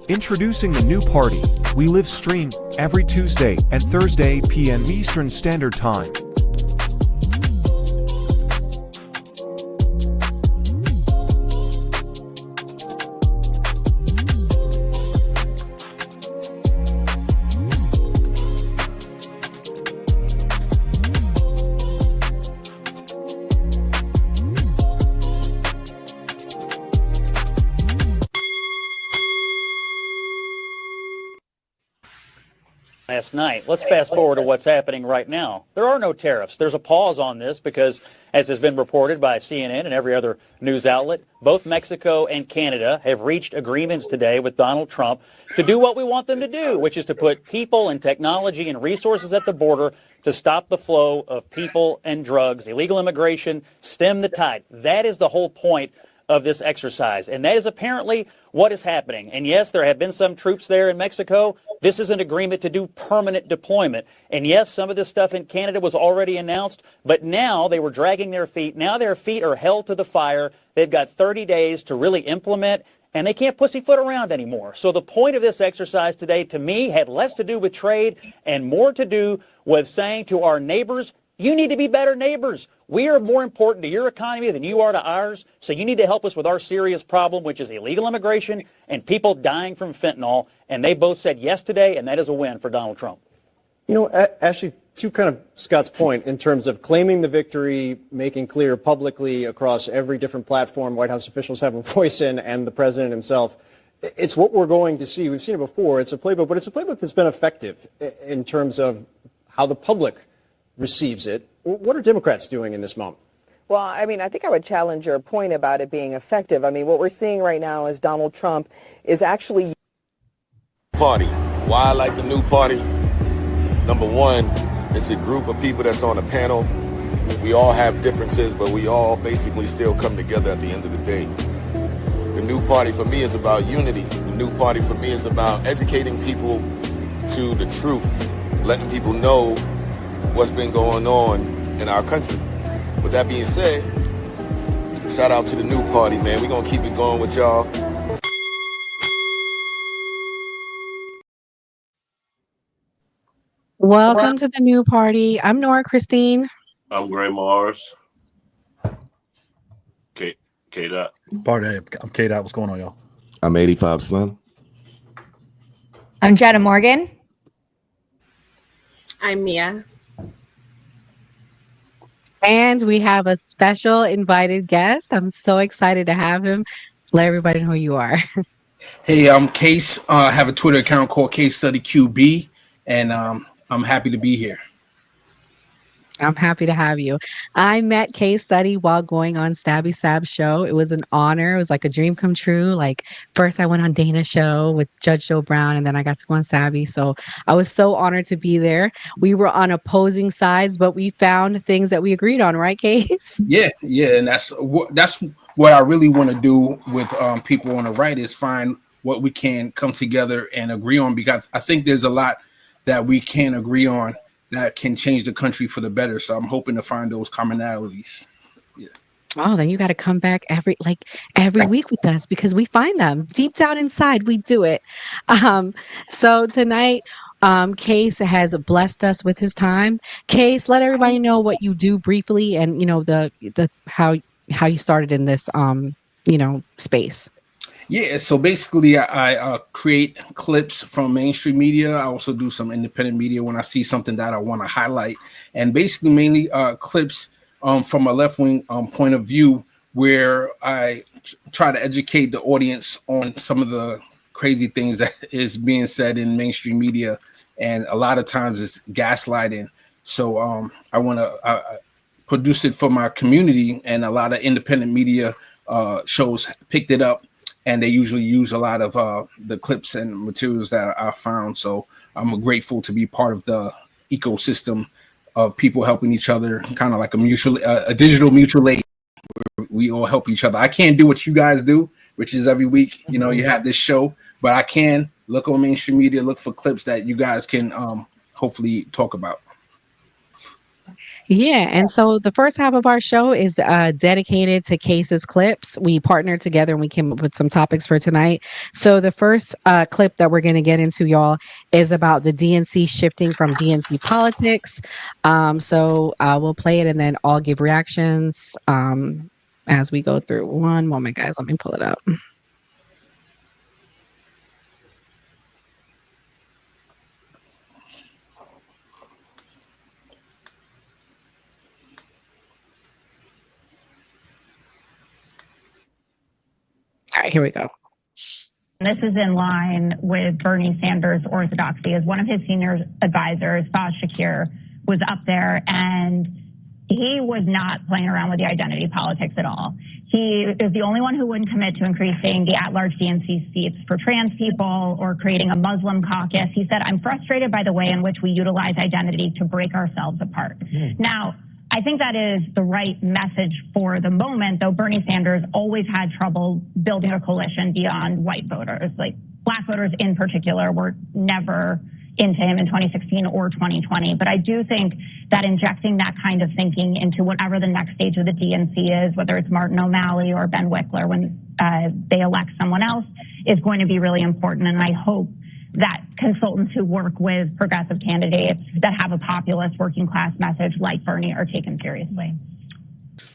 Introducing the new party. We live stream every Tuesday and Thursday p.m. Eastern Standard Time. Last night. Let's fast forward to what's happening right now. There are no tariffs. There's a pause on this because, as has been reported by CNN and every other news outlet, both Mexico and Canada have reached agreements today with Donald Trump to do what we want them to do, which is to put people and technology and resources at the border to stop the flow of people and drugs, illegal immigration, stem the tide. That is the whole point of this exercise. And that is apparently what is happening. And yes, there have been some troops there in Mexico. This is an agreement to do permanent deployment. And yes, some of this stuff in Canada was already announced, but now they were dragging their feet. Now their feet are held to the fire. They've got 30 days to really implement, and they can't pussyfoot around anymore. So the point of this exercise today, to me, had less to do with trade and more to do with saying to our neighbors, you need to be better neighbors. We are more important to your economy than you are to ours, so you need to help us with our serious problem, which is illegal immigration and people dying from fentanyl. And they both said yes today, and that is a win for Donald Trump. You know, Ashley, to kind of Scott's point in terms of claiming the victory, making clear publicly across every different platform White House officials have a voice in, and the president himself, it's what we're going to see. We've seen it before. It's a playbook, but it's a playbook that's been effective in terms of how the public receives it. What are Democrats doing in this moment? Well, I mean, I think I would challenge your point about it being effective. I mean, what we're seeing right now is Donald Trump is actually... Party. Why I like the new party? Number one, it's a group of people that's on a panel. We all have differences, but we all basically still come together at the end of the day. The new party for me is about unity. The new party for me is about educating people to the truth, letting people know what's been going on in our country. With that being said, shout out to the new party, man. We're going to keep it going with y'all. Welcome to the new party. I'm Nora Christine. I'm Gray Mars. K-Dot. Party, I'm K-Dot. What's going on, y'all? I'm 85 Slim. I'm Jenna Morgan. I'm Mia. And we have a special invited guest. I'm so excited to have him. Let everybody know who you are. Hey, I'm Case. I have a Twitter account called Case Study QB, and I'm happy to be here. I'm happy to have you. I met Case Study while going on Stabby Sab's show. It was an honor. It was like a dream come true. Like first I went on Dana's show with Judge Joe Brown, and then I got to go on Stabby. So I was so honored to be there. We were on opposing sides, but we found things that we agreed on, right, Case? Yeah, and that's what I really want to do with people on the right is find what we can come together and agree on, because I think there's a lot that we can agree on that can change the country for the better. So I'm hoping to find those commonalities. Yeah. Oh, then you got to come back every week with us, because we find them deep down inside. We do it. So tonight, Case has blessed us with his time. Case, let everybody know what you do briefly, and the how you started in this space. Yeah, so basically I create clips from mainstream media. I also do some independent media when I see something that I want to highlight, and basically mainly clips from a left-wing point of view, where I try to educate the audience on some of the crazy things that is being said in mainstream media, and a lot of times it's gaslighting. So I want to produce it for my community, and a lot of independent media shows picked it up. And they usually use a lot of the clips and materials that I found. So I'm grateful to be part of the ecosystem of people helping each other, kind of like a digital mutual aid. We all help each other. I can't do what you guys do, which is every week, you have this show, but I can look on mainstream media, look for clips that you guys can hopefully talk about. Yeah, and so the first half of our show is dedicated to Case's clips. We partnered together and we came up with some topics for tonight. So the first clip that we're going to get into, y'all, is about the DNC shifting from DNC politics. So we'll play it and then I'll give reactions as we go through. One moment, guys. Let me pull it up. All right, here we go. This is in line with Bernie Sanders' orthodoxy. As one of his senior advisors, Faz Shakir, was up there, and he was not playing around with the identity politics at all. He is the only one who wouldn't commit to increasing the at-large DNC seats for trans people or creating a Muslim caucus. He said, "I'm frustrated by the way in which we utilize identity to break ourselves apart." Now, I think that is the right message for the moment, though Bernie Sanders always had trouble building a coalition beyond white voters. Like black voters in particular were never into him in 2016 or 2020. But I do think that injecting that kind of thinking into whatever the next stage of the DNC is, whether it's Martin O'Malley or Ben Wickler when they elect someone else, is going to be really important. And I hope that consultants who work with progressive candidates that have a populist working class message like Bernie are taken seriously.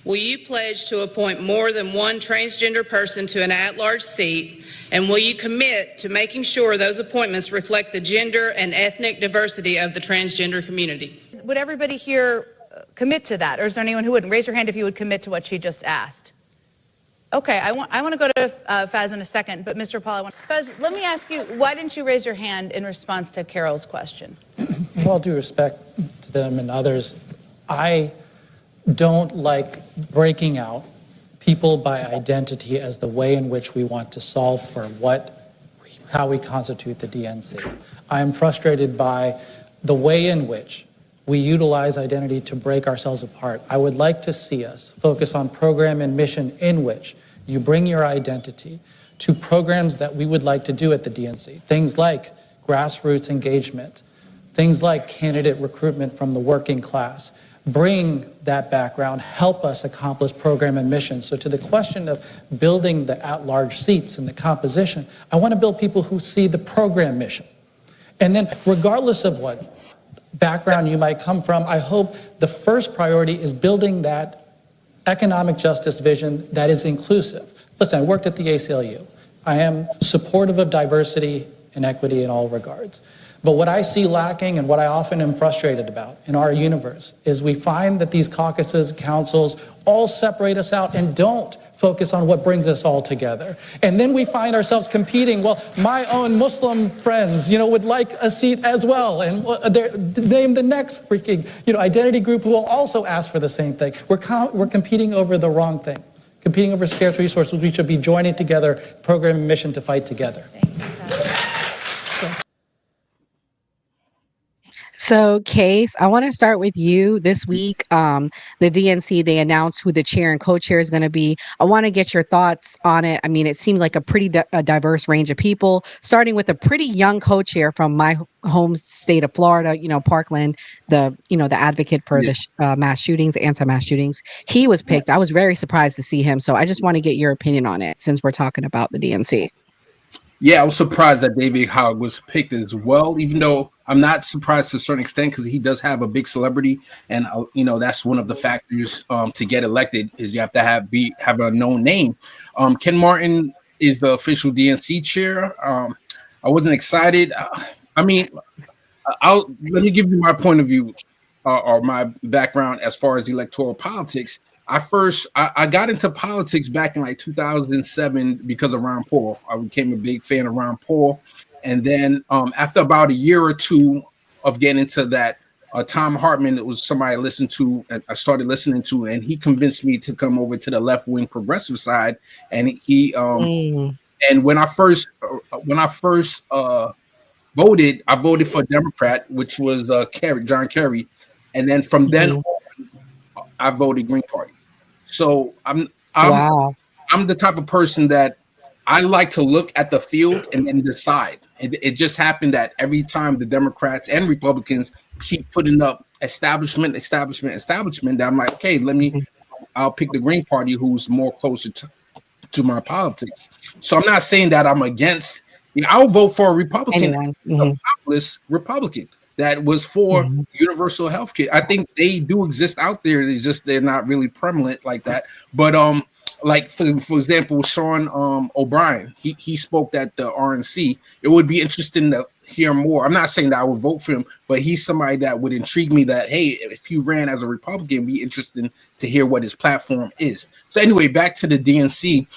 Will you pledge to appoint more than one transgender person to an at-large seat? And will you commit to making sure those appointments reflect the gender and ethnic diversity of the transgender community? Would everybody here commit to that? Or is there anyone who wouldn't? Raise your hand if you would commit to what she just asked. Okay, I want to go to Faz in a second, but Mr. Paul, Faz, let me ask you, why didn't you raise your hand in response to Carol's question? With all due respect to them and others, I don't like breaking out people by identity as the way in which we want to solve for how we constitute the DNC. I am frustrated by the way in which we utilize identity to break ourselves apart. I would like to see us focus on program and mission in which you bring your identity to programs that we would like to do at the DNC. Things like grassroots engagement, things like candidate recruitment from the working class. Bring that background, help us accomplish program and mission. So to the question of building the at-large seats and the composition, I want to build people who see the program mission. And then regardless of what background you might come from, I hope the first priority is building that economic justice vision that is inclusive. Listen, I worked at the ACLU. I am supportive of diversity and equity in all regards. But what I see lacking and what I often am frustrated about in our universe is we find that these caucuses, councils, all separate us out and don't focus on what brings us all together. And then we find ourselves competing. Well, my own Muslim friends, would like a seat as well. And name the next freaking, identity group who will also ask for the same thing. We're competing over the wrong thing. Competing over scarce resources. We should be joining together, program and mission to fight together. So, Case, I want to start with you. This week, the DNC, they announced who the chair and co-chair is going to be. I want to get your thoughts on it. I mean, it seems like a pretty diverse range of people, starting with a pretty young co-chair from my home state of Florida, Parkland, the advocate for the mass shootings, anti-mass shootings. He was picked. I was very surprised to see him. So I just want to get your opinion on it since we're talking about the DNC. Yeah, I was surprised that David Hogg was picked as well, even though I'm not surprised to a certain extent because he does have a big celebrity. And, that's one of the factors to get elected is you have to have a known name. Ken Martin is the official DNC chair. I wasn't excited. Let me give you my point of view or my background as far as electoral politics. I got into politics back in like 2007 because of Ron Paul. I became a big fan of Ron Paul. And then after about a year or two of getting into that, Tom Hartman, it was somebody I started listening to, and he convinced me to come over to the left-wing progressive side. And and when I first voted, I voted for Democrat, which was John Kerry. And then from then on, I voted Green Party. So I'm the type of person that I like to look at the field and then decide. It just happened that every time the Democrats and Republicans keep putting up establishment, that I'm like, okay, I'll pick the Green Party, who's more closer to my politics. So I'm not saying that I'm against. I'll vote for a Republican, a populist Republican that was for universal health care. I think they do exist out there. It's just they're not really prevalent like that. But like for example, Sean O'Brien, he spoke at the RNC. It would be interesting to hear more. I'm not saying that I would vote for him, but he's somebody that would intrigue me that, hey, if he ran as a Republican, it'd be interesting to hear what his platform is. So anyway, back to the DNC.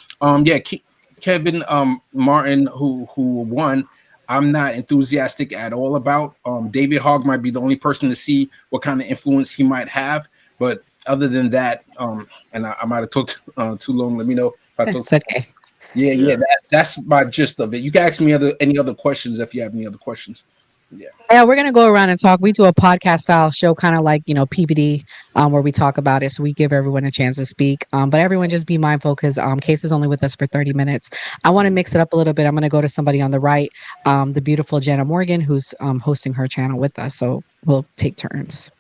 Kevin Martin, who won, I'm not enthusiastic at all about. David Hogg might be the only person to see what kind of influence he might have. But other than that, and I might have talked too long. Let me know if I talked. Okay. Yeah. That's my gist of it. You can ask me any other questions if you have any other questions. Yeah, we're gonna go around and talk. We do a podcast style show, kind of like PBD, where we talk about it. So we give everyone a chance to speak. But everyone just be mindful because Case is only with us for 30 minutes. I want to mix it up a little bit. I'm gonna go to somebody on the right, the beautiful Jenna Morgan, who's hosting her channel with us. So we'll take turns.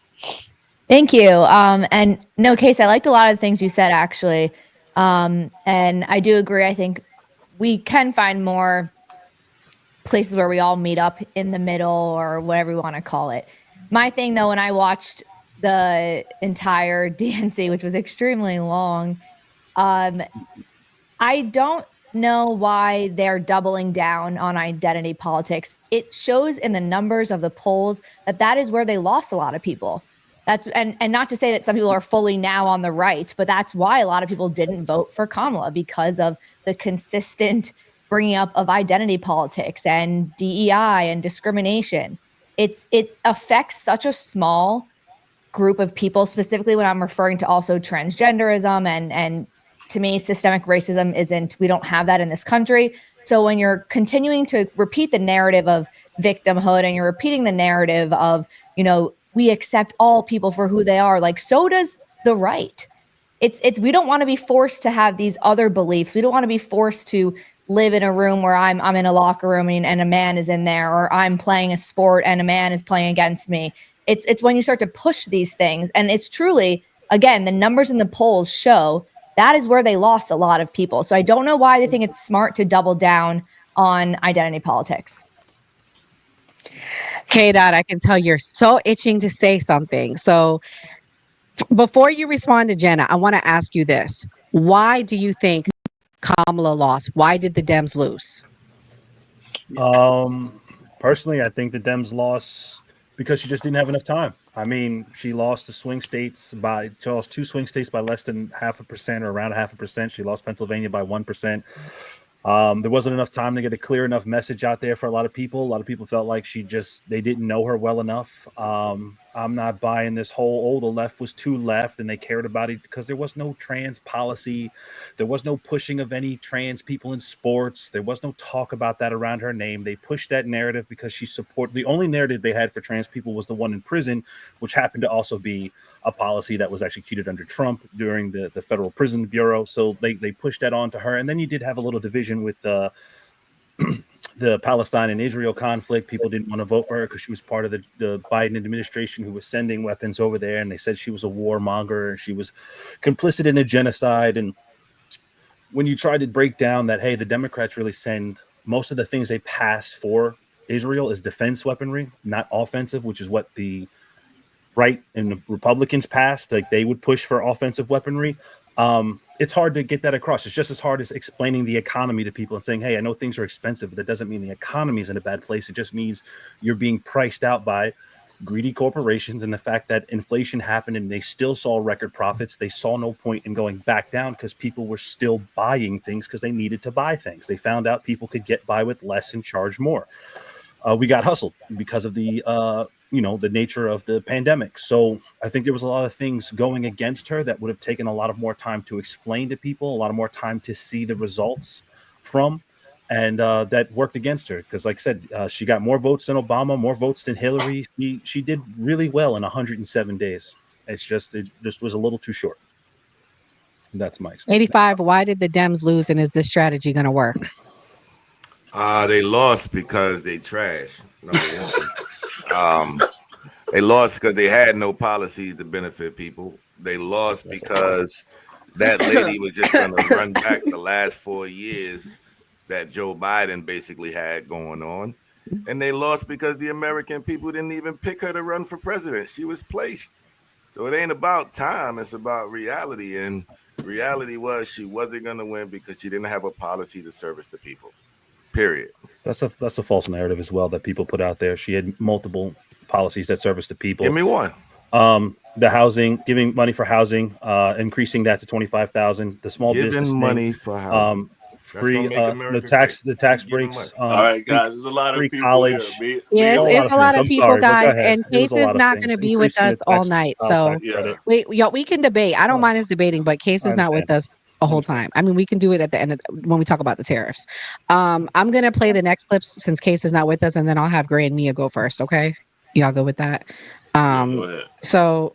Thank you. And no, Case, I liked a lot of the things you said actually, and I do agree. I think we can find more places where we all meet up in the middle or whatever you want to call it. My thing though, when I watched the entire DNC, which was extremely long, I don't know why they're doubling down on identity politics. It shows in the numbers of the polls that is where they lost a lot of people. And not to say that some people are fully now on the right, but that's why a lot of people didn't vote for Kamala, because of the consistent bringing up of identity politics and DEI and discrimination. It affects such a small group of people, specifically when I'm referring to also transgenderism and to me, systemic racism we don't have that in this country. So when you're continuing to repeat the narrative of victimhood and you're repeating the narrative of, we accept all people for who they are, like so does the right. We don't want to be forced to have these other beliefs. We don't want to be forced to live in a room where I'm in a locker room and a man is in there, or I'm playing a sport and a man is playing against me. It's when you start to push these things. And it's truly, again, the numbers in the polls show that is where they lost a lot of people. So I don't know why they think it's smart to double down on identity politics. K-Dot, I can tell you're so itching to say something. So before you respond to Jenna, I want to ask you this. Why do you think Kamala lost? Why did the Dems lose? Personally, I think the Dems lost because she just didn't have enough time. I mean, she lost two swing states by less than 0.5% or around 0.5%. She lost Pennsylvania by 1%. There wasn't enough time to get a clear enough message out there for a lot of people. A lot of people felt like they didn't know her well enough. I'm not buying this whole, the left was too left and they cared about it, because there was no trans policy. There was no pushing of any trans people in sports. There was no talk about that around her name. They pushed that narrative because the only narrative they had for trans people was the one in prison, which happened to also be a policy that was executed under Trump during the Federal Prison Bureau. So they pushed that on to her. And then you did have a little division with the Palestine and Israel conflict. People didn't want to vote for her because she was part of the Biden administration who was sending weapons over there. And they said she was a warmonger and she was complicit in a genocide. And when you try to break down that, hey, the Democrats really send most of the things they pass for Israel is defense weaponry, not offensive, which is what the right and the Republicans passed. Like they would push for offensive weaponry. It's hard to get that across. It's just as hard as explaining the economy to people and saying, hey, I know things are expensive, but that doesn't mean the economy is in a bad place. It just means you're being priced out by greedy corporations, and the fact that inflation happened and they still saw record profits. They saw no point in going back down because people were still buying things because they needed to buy things. They found out people could get by with less and charge more. We got hustled because of the nature of the pandemic. So I think there was a lot of things going against her that would have taken a lot of more time to explain to people, a lot of more time to see the results from, and that worked against her. Because like I said, she got more votes than Obama, more votes than Hillary. She did really well in 107 days. It just was a little too short. That's my experience. 85, why did the Dems lose, and is this strategy going to work? They lost because they trash. Number one. They lost because they had no policies to benefit people. They lost because that lady was just going to run back the last 4 years that Joe Biden basically had going on. And they lost because the American people didn't even pick her to run for president. She was placed. So it ain't about time. It's about reality. And reality was she wasn't going to win because she didn't have a policy to service the people. Period. That's a false narrative as well that people put out there. She had multiple policies that service the people. Give me one. The housing, giving money for housing, increasing that to 25,000. The small business money thing, for housing. free the tax breaks. All right, guys, there's a lot of people college. here. Yes, it's a lot of people, sorry, guys, go ahead. and It was Case a lot is of not things. going to be with us Increasing the all tax- night. tax So credit. we can debate. I don't mind us debating, but Case is not with us the whole time. I mean, we can do it at the end of when we talk about the tariffs. I'm going to play the next clips since Case is not with us, and then I'll have Gray and Mia go first. Okay, y'all go with that. Go ahead. So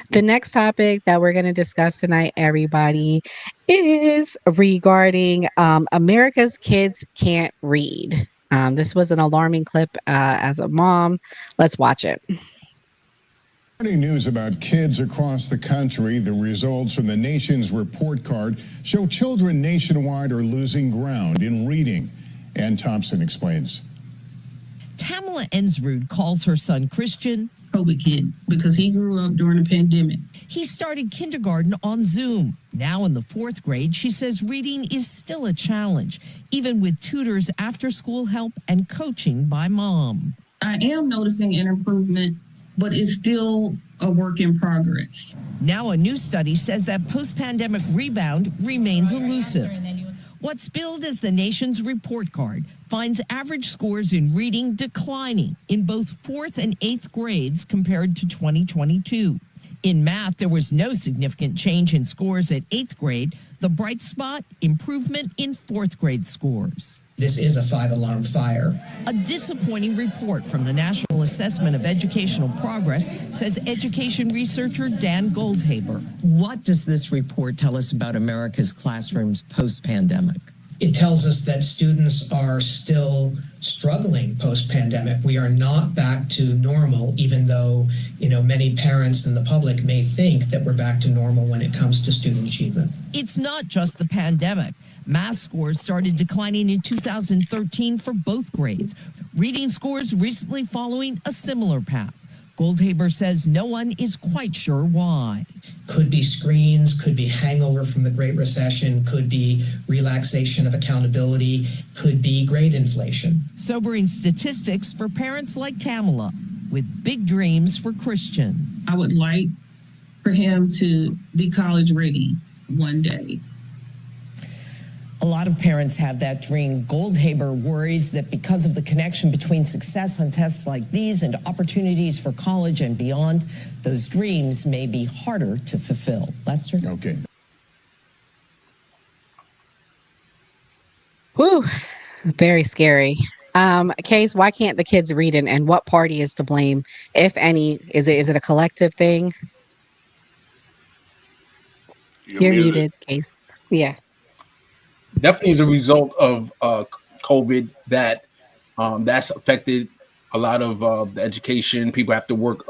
the next topic that we're going to discuss tonight, everybody, is regarding America's kids can't read. This was an alarming clip as a mom. Let's watch it. News about kids across the country. The results from the nation's report card show children nationwide are losing ground in reading. Ann Thompson explains. Tamala Ensrud calls her son Christian COVID kid because he grew up during the pandemic. He started kindergarten on Zoom. Now in the 4th grade, she says reading is still a challenge, even with tutors, after-school help, and coaching by mom. I am noticing an improvement, but it's still a work in progress. Now a new study says that post-pandemic rebound remains elusive. What's billed as the nation's report card finds average scores in reading declining in both 4th and 8th grades compared to 2022. In math, there was no significant change in scores at 8th grade. The bright spot, improvement in 4th grade scores. This is a 5-alarm fire. A disappointing report from the National Assessment of Educational Progress says education researcher Dan Goldhaber. What does this report tell us about America's classrooms post-pandemic? It tells us that students are still struggling post-pandemic. We are not back to normal, even though, many parents and the public may think that we're back to normal when it comes to student achievement. It's not just the pandemic. Math scores started declining in 2013 for both grades. Reading scores recently following a similar path. Goldhaber says no one is quite sure why. Could be screens, could be hangover from the Great Recession, could be relaxation of accountability, could be grade inflation. Sobering statistics for parents like Tamala, with big dreams for Christian. I would like for him to be college ready one day. A lot of parents have that dream. Goldhaber worries that because of the connection between success on tests like these and opportunities for college and beyond, those dreams may be harder to fulfill. Lester? Okay. Whew, very scary. Case, why can't the kids read, and what party is to blame, if any? Is it a collective thing? You're muted, Case. Yeah. Definitely as a result of COVID that's affected a lot of the education. People have to work,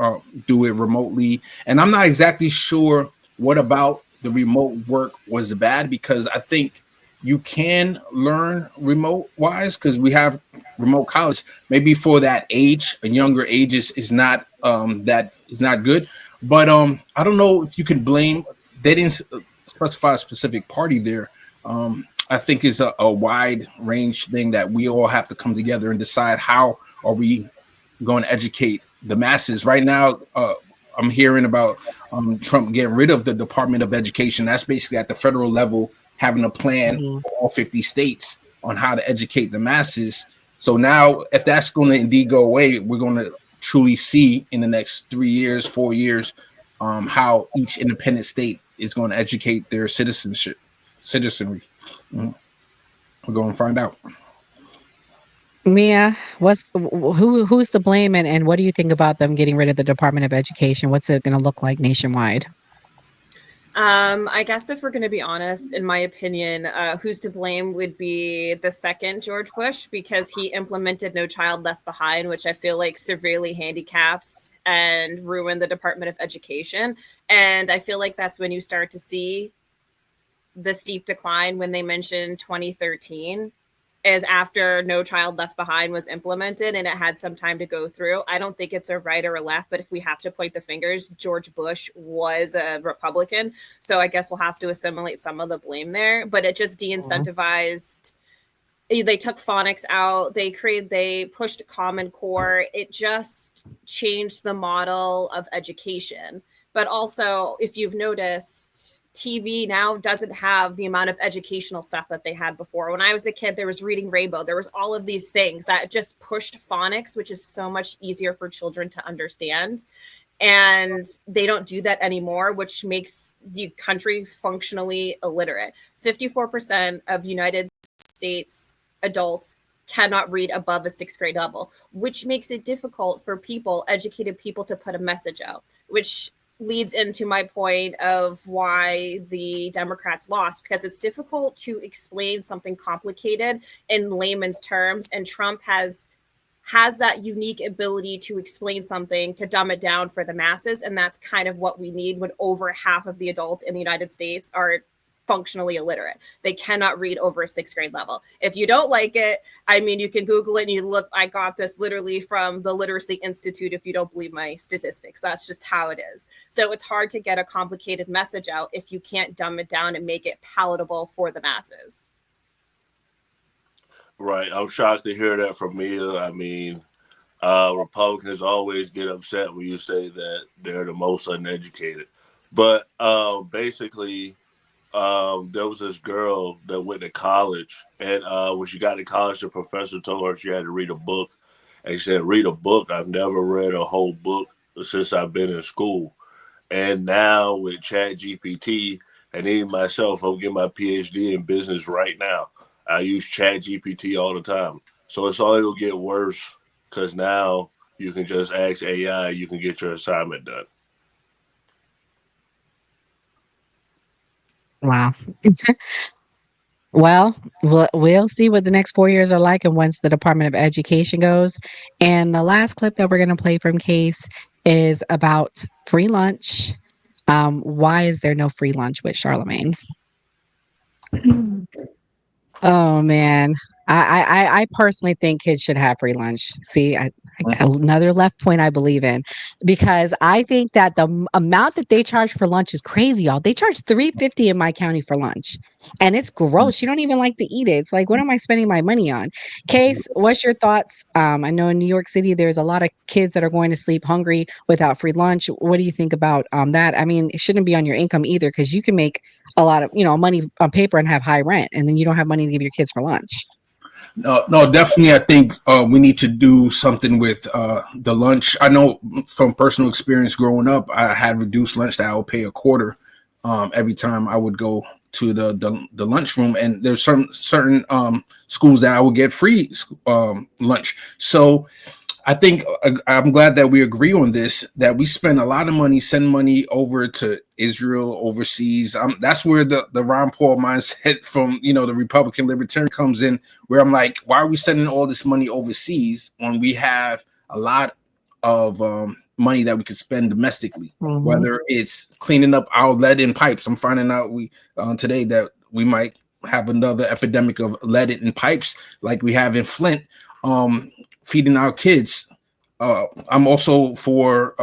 do it remotely. And I'm not exactly sure what about the remote work was bad, because I think you can learn remote wise because we have remote college. Maybe for that age, a younger age is not that is not good. But I don't know if you can blame. They didn't specify a specific party there. I think is a wide range thing that we all have to come together and decide how are we going to educate the masses. Right now, I'm hearing about Trump getting rid of the Department of Education. That's basically at the federal level, having a plan for all 50 states on how to educate the masses. So now, if that's going to indeed go away, we're going to truly see in the next 3 years, 4 years, how each independent state is going to educate their citizenry. We're going to find out. Mia, who's to blame, and what do you think about them getting rid of the Department of Education? What's it going to look like nationwide? I guess if we're going to be honest, in my opinion, who's to blame would be the second George Bush, because he implemented No Child Left Behind, which I feel like severely handicapped and ruined the Department of Education. And I feel like that's when you start to see the steep decline when they mentioned 2013 is after No Child Left Behind was implemented and it had some time to go through. I don't think it's a right or a left, but if we have to point the fingers, George Bush was a Republican. So I guess we'll have to assimilate some of the blame there, but it just de-incentivized. They took phonics out. They pushed Common Core. It just changed the model of education. But also, if you've noticed, TV now doesn't have the amount of educational stuff that they had before. When I was a kid, there was Reading Rainbow. There was all of these things that just pushed phonics, which is so much easier for children to understand. And they don't do that anymore, which makes the country functionally illiterate. 54% of United States adults cannot read above a 6th grade level, which makes it difficult for educated people, to put a message out, which leads into my point of why the Democrats lost, because it's difficult to explain something complicated in layman's terms. And Trump has that unique ability to explain something, to dumb it down for the masses. And that's kind of what we need when over half of the adults in the United States are functionally illiterate. They cannot read over a 6th grade level. If you don't like it, I mean, you can Google it and you look, I got this literally from the Literacy Institute if you don't believe my statistics. That's just how it is. So it's hard to get a complicated message out if you can't dumb it down and make it palatable for the masses. Right. I'm shocked to hear that from Mia. I mean, Republicans always get upset when you say that they're the most uneducated. But basically, there was this girl that went to college, and when she got to college, the professor told her she had to read a book. And she said, read a book? I've never read a whole book since I've been in school. And now with ChatGPT, and even myself, I'm getting my PhD in business right now. I use ChatGPT all the time. So it's only going to get worse, because now you can just ask AI, you can get your assignment done. Wow. Well, we'll see what the next 4 years are like, and once the Department of Education goes. And the last clip that we're going to play from Case is about free lunch. Why is there no free lunch with Charlemagne? Oh man, I personally think kids should have free lunch. See, another left point I believe in, because I think that the amount that they charge for lunch is crazy, y'all. They charge $3.50 in my county for lunch, and it's gross. You don't even like to eat it. It's like, what am I spending my money on? Case, what's your thoughts? I know in New York City, there's a lot of kids that are going to sleep hungry without free lunch. What do you think about that? I mean, it shouldn't be on your income either, because you can make a lot of money on paper and have high rent, and then you don't have money to give your kids for lunch. No, definitely. I think we need to do something with the lunch. I know from personal experience growing up, I had reduced lunch that I would pay a quarter every time I would go to the lunchroom, and there's certain schools that I would get free lunch. So I think I'm glad that we agree on this, that we spend a lot of money, send money over to Israel, overseas. That's where the Ron Paul mindset from, the Republican Libertarian comes in, where I'm like, why are we sending all this money overseas when we have a lot of money that we could spend domestically, whether it's cleaning up our lead in pipes. I'm finding out today that we might have another epidemic of lead in pipes like we have in Flint. Feeding our kids. I'm also for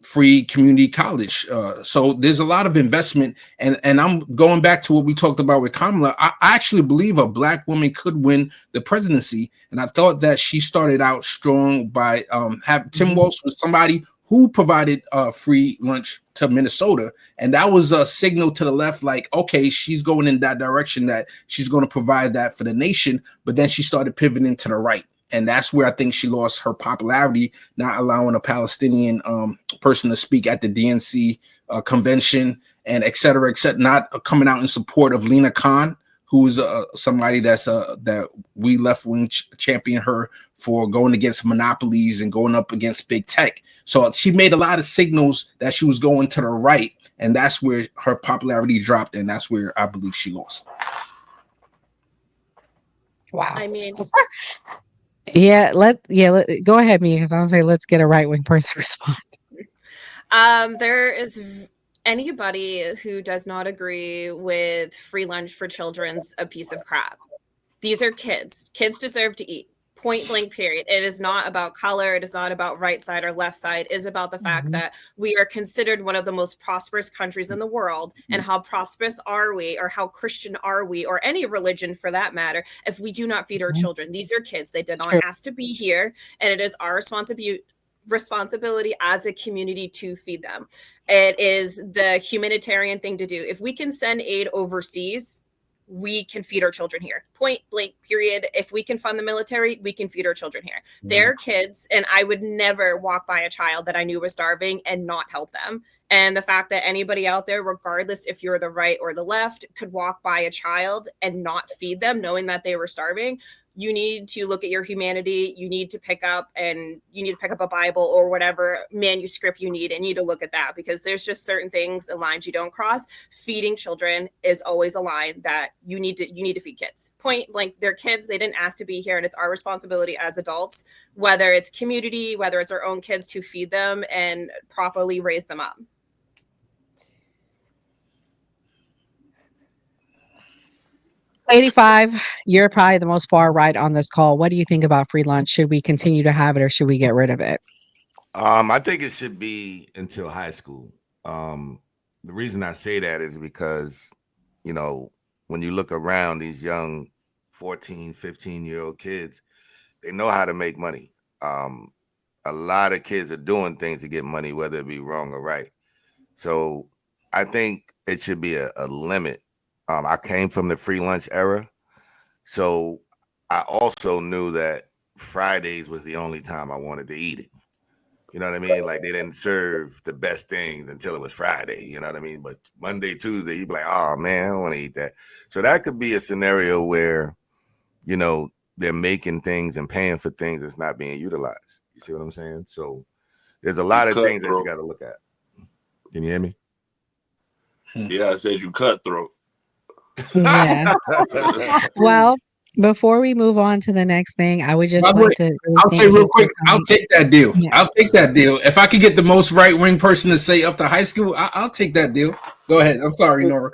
free community college. So there's a lot of investment, and I'm going back to what we talked about with Kamala. I actually believe a Black woman could win the presidency, and I thought that she started out strong by Tim Walz was somebody who provided free lunch to Minnesota, and that was a signal to the left, like, okay, she's going in that direction, that she's going to provide that for the nation. But then she started pivoting to the right. And that's where I think she lost her popularity, not allowing a Palestinian person to speak at the DNC convention, and et cetera, not coming out in support of Lena Khan, who's somebody that's that we left wing champion her for going against monopolies and going up against big tech. So she made a lot of signals that she was going to the right, and that's where her popularity dropped, and that's where I believe she lost. Wow. I mean, Go ahead, Mia, because I'll say let's get a right wing person to respond. There is anybody who does not agree with free lunch for children's a piece of crap. These are kids. Kids deserve to eat. Point blank, period. It is not about color. It is not about right side or left side. It is about the fact that we are considered one of the most prosperous countries in the world. And how prosperous are we, or how Christian are we, or any religion for that matter, if we do not feed our children? These are kids. They did not ask to be here. And it is our responsibility as a community to feed them. It is the humanitarian thing to do. If we can send aid overseas, we can feed our children here. Point blank, period. If we can fund the military, we can feed our children here. They're kids, and I would never walk by a child that I knew was starving and not help them. And the fact that anybody out there, regardless if you're the right or the left, could walk by a child and not feed them knowing that they were starving, you need to look at your humanity. You need to pick up a Bible or whatever manuscript you need, and you need to look at that, because there's just certain things and lines you don't cross. Feeding children is always a line that you need to feed kids. Point blank, they're kids. They didn't ask to be here, and it's our responsibility as adults, whether it's community, whether it's our own kids, to feed them and properly raise them up. 85, you're probably the most far right on this call. What do you think about free lunch? Should we continue to have it, or should we get rid of it? I think it should be until high school. The reason I say that is because, when you look around, these young 14, 15-year-old kids, they know how to make money. A lot of kids are doing things to get money, whether it be wrong or right. So I think it should be a limit. I came from the free lunch era, so I also knew that Fridays was the only time I wanted to eat it. You know what I mean? Like, they didn't serve the best things until it was Friday. You know what I mean? But Monday, Tuesday, you'd be like, oh, man, I don't want to eat that. So that could be a scenario where, they're making things and paying for things that's not being utilized. You see what I'm saying? So there's a lot of things that you got to look at. Can you hear me? Yeah, I said you cutthroat. Yeah. Well, before we move on to the next thing, I would just like to. I'll say real quick, I'll take that deal. Yeah. I'll take that deal. If I could get the most right-wing person to say up to high school, I'll take that deal. Go ahead. I'm sorry, Nora.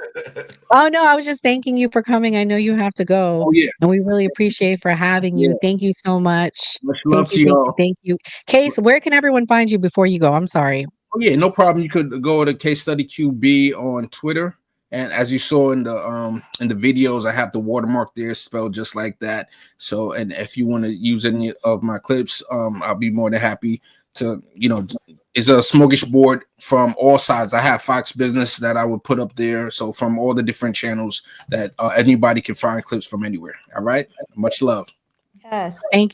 Oh, no, I was just thanking you for coming. I know you have to go. Oh, yeah. And we really appreciate for having you. Yeah. Thank you so much. Much love to y'all. Thank you. Case, where can everyone find you before you go? I'm sorry. Oh, yeah, no problem. You could go to Case Study QB on Twitter. And as you saw in the videos, I have the watermark there spelled just like that. So, and if you want to use any of my clips, I'll be more than happy to, it's a smorgasbord from all sides. I have Fox Business that I would put up there. So from all the different channels that anybody can find clips from anywhere. All right. Much love. Yes. Thank you.